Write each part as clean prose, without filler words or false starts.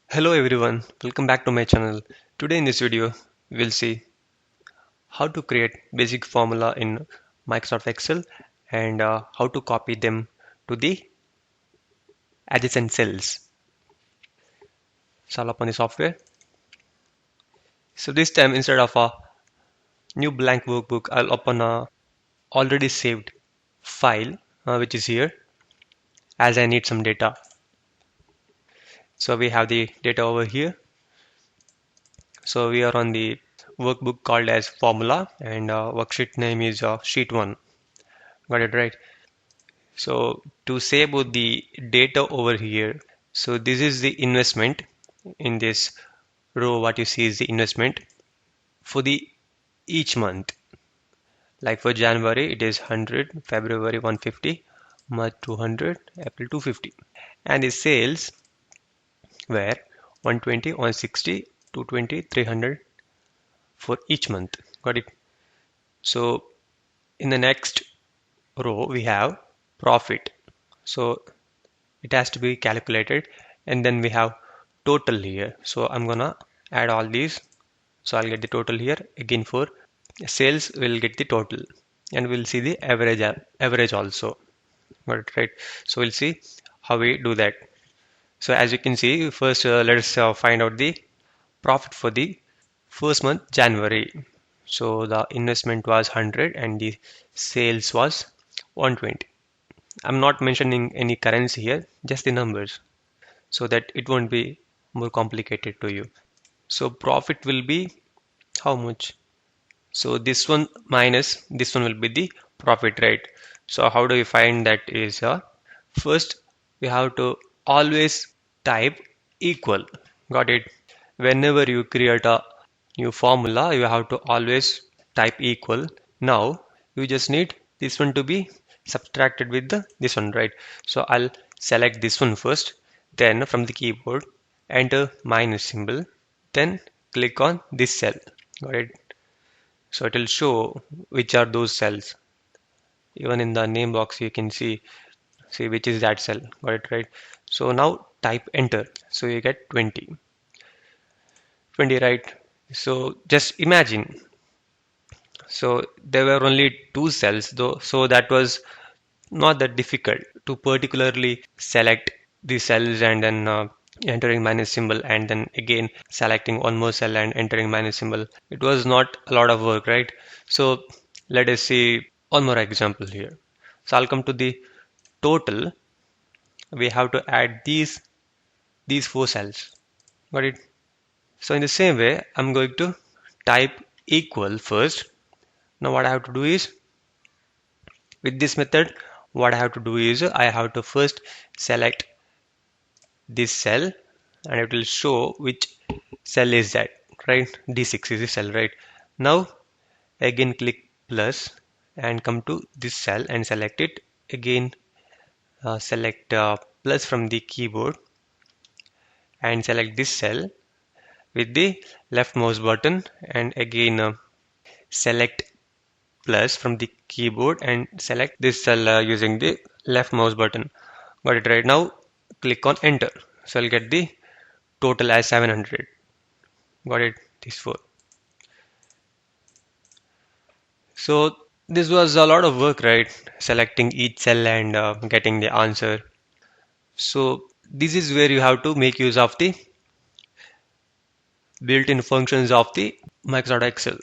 Hello everyone, welcome back to my channel. Today in this video, we'll see how to create basic formula in Microsoft Excel and how to copy them to the adjacent cells. So I'll open the software. So this time instead of a new blank workbook, I'll open a already saved file which is here as I need some data. So we have the data over here. So we are on the workbook called as formula and worksheet name is sheet 1. Got it right? So to say about the data over here, so this is the investment in this row. What you see is the investment for the each month. Like for January, it is 100, February 150, March 200, April 250. And the sales were 120, 160, 220, 300 for each month. Got it? So in the next row, we have profit. So it has to be calculated, and then we have total here. So I'm gonna add all these. So I'll get the total here. Again for sales we'll get the total, and we'll see the average also. Got it right? So we'll see how we do that. So as you can see, first let's find out the profit for the first month, January. So the investment was 100 and the sales was 120. I'm not mentioning any currency here, just the numbers, so that it won't be more complicated to you. So profit will be how much? So this one minus this one will be the profit, right? So how do we find that is first we have to always type equal. Got it? Whenever you create a new formula, you have to always type equal. Now you just need this one to be subtracted with this one, right? So I'll select this one first, then from the keyboard enter minus symbol, then click on this cell. Got it? So it will show which are those cells. Even in the name box you can see which is that cell. Got it right? So now type enter. So you get 20. 20, right? So just imagine. So there were only two cells though, so that was not that difficult to particularly select the cells and then entering minus symbol and then again selecting one more cell and entering minus symbol. It was not a lot of work, right? So let us see one more example here. So I'll come to the total. We have to add these four cells. Got it? So in the same way, I'm going to type equal first. Now what I have to do is with this method, what I have to do is I have to first select this cell and it will show which cell is that, right? D6 is the cell, right? Now again click plus and come to this cell and select it. Again select plus from the keyboard and select this cell with the left mouse button and again select plus from the keyboard and select this cell using the left mouse button. Got it right? Now click on enter. So I'll get the total as 700. Got it? This four. So this was a lot of work, right? Selecting each cell and getting the answer. So this is where you have to make use of the built-in functions of the Microsoft Excel.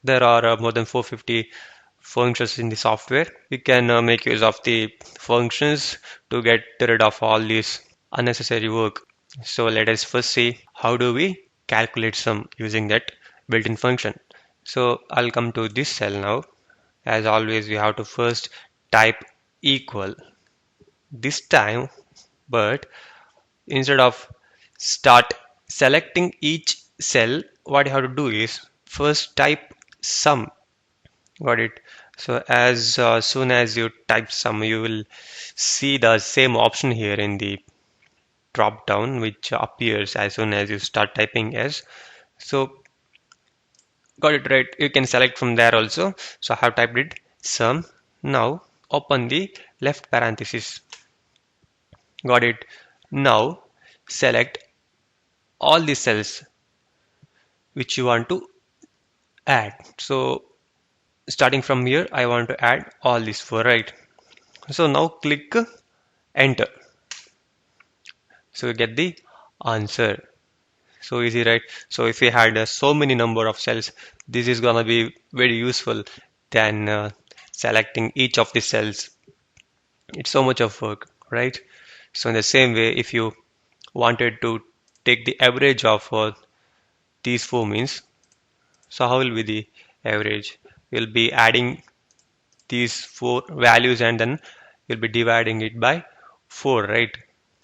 There are more than 450 functions in the software. We can make use of the functions to get rid of all this unnecessary work. So let us first see how do we calculate sum using that built-in function. So I'll come to this cell now. As always, we have to first type equal this time, but instead of start selecting each cell, what you have to do is first type sum. Got it? So as soon as you type sum, you will see the same option here in the drop down, which appears as soon as you start typing S. So got it right. You can select from there also. So I have typed it sum. Now open the left parenthesis. Got it. Now select all the cells which you want to add. So starting from here, I want to add all these four, right? So now click enter. So you get the answer. So easy, right? So if you had so many number of cells, this is gonna be very useful than selecting each of the cells. It's so much of work, right? So in the same way, if you wanted to take the average of these four means, so how will be the average? We'll be adding these four values and then you'll be dividing it by 4, right?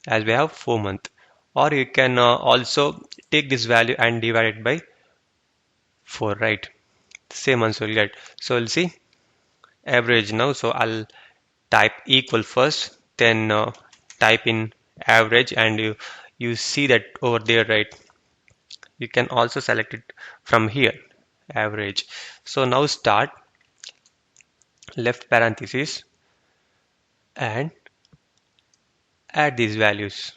As we have 4 month. Or you can also take this value and divide it by 4, right? Same answer you'll get. So we'll see average now. So I'll type equal first, then type in average, and you see that over there, right? You can also select it from here, average. So now start left parenthesis and add these values.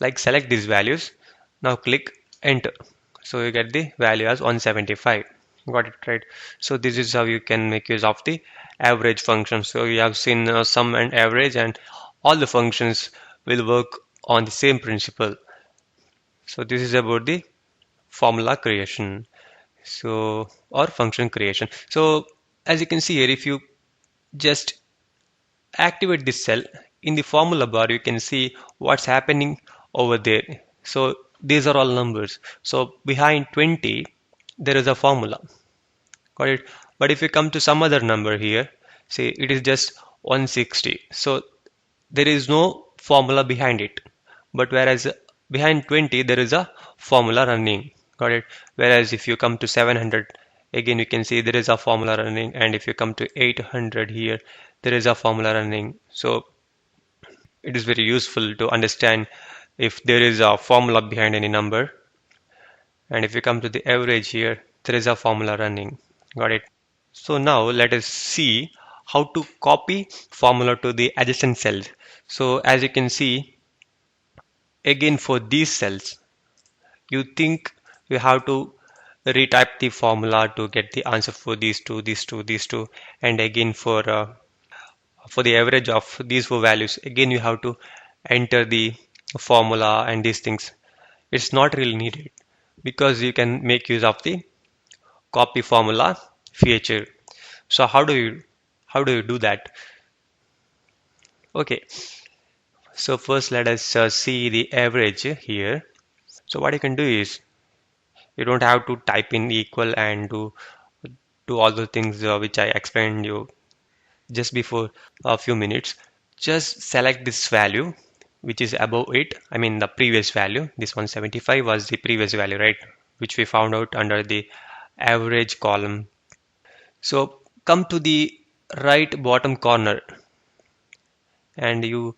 Like select these values. Now click enter. So you get the value as 175. Got it, right? So this is how you can make use of the average function. So you have seen sum and average, and all the functions will work on the same principle. So this is about the formula creation. So or function creation. So as you can see here, if you just activate this cell in the formula bar, you can see what's happening over there. So these are all numbers. So behind 20 there is a formula. Got it? But if you come to some other number here, say it is just 160, so there is no formula behind it. But whereas behind 20 there is a formula running. Got it? Whereas if you come to 700, again you can see there is a formula running, and if you come to 800 here, there is a formula running. So it is very useful to understand if there is a formula behind any number. And if you come to the average here, there is a formula running. Got it? So now let us see how to copy formula to the adjacent cells. So as you can see, again for these cells, you think you have to retype the formula to get the answer for these two, these two, these two, and again for the average of these four values, again you have to enter the formula and these things. It's not really needed because you can make use of the copy formula feature. So how do you do that? Okay, so first let us see the average here. So what you can do is you don't have to type in equal and do all the things which I explained you just before a few minutes. Just select this value which is above it. I mean the previous value. This 175 was the previous value, right? Which we found out under the average column. So come to the right bottom corner and you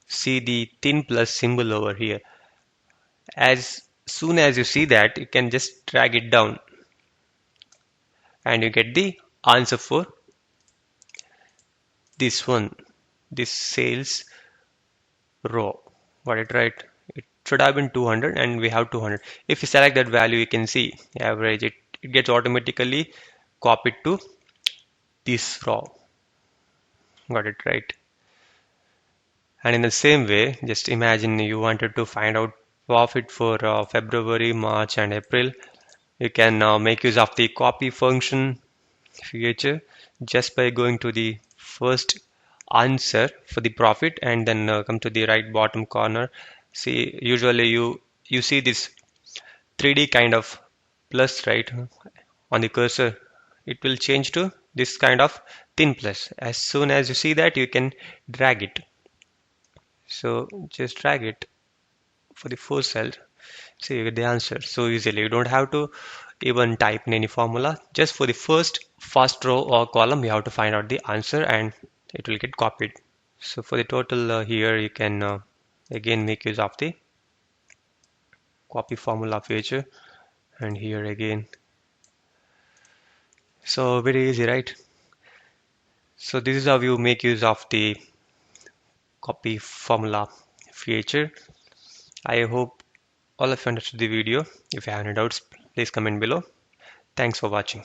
see the thin plus symbol over here. As soon as you see that, you can just drag it down and you get the answer for this one, this sales row. Got it right? It should have been 200 and we have 200. If you select that value, you can see average. It gets automatically copied to this row. Got it right? And in the same way, just imagine you wanted to find out profit for February, March, and April. You can make use of the copy function feature just by going to the first answer for the profit and then come to the right bottom corner. See, usually you see this 3D kind of plus, right, on the cursor. It will change to this kind of thin plus. As soon as you see that, you can drag it. So just drag it for the first cell. So you get the answer so easily. You don't have to even type in any formula. Just for the first row or column, you have to find out the answer and it will get copied. So for the total here, you can again make use of the copy formula feature, and here again. So very easy, right? So this is how you make use of the copy formula feature. I hope all of you understood the video. If you have any doubts, please comment below. Thanks for watching.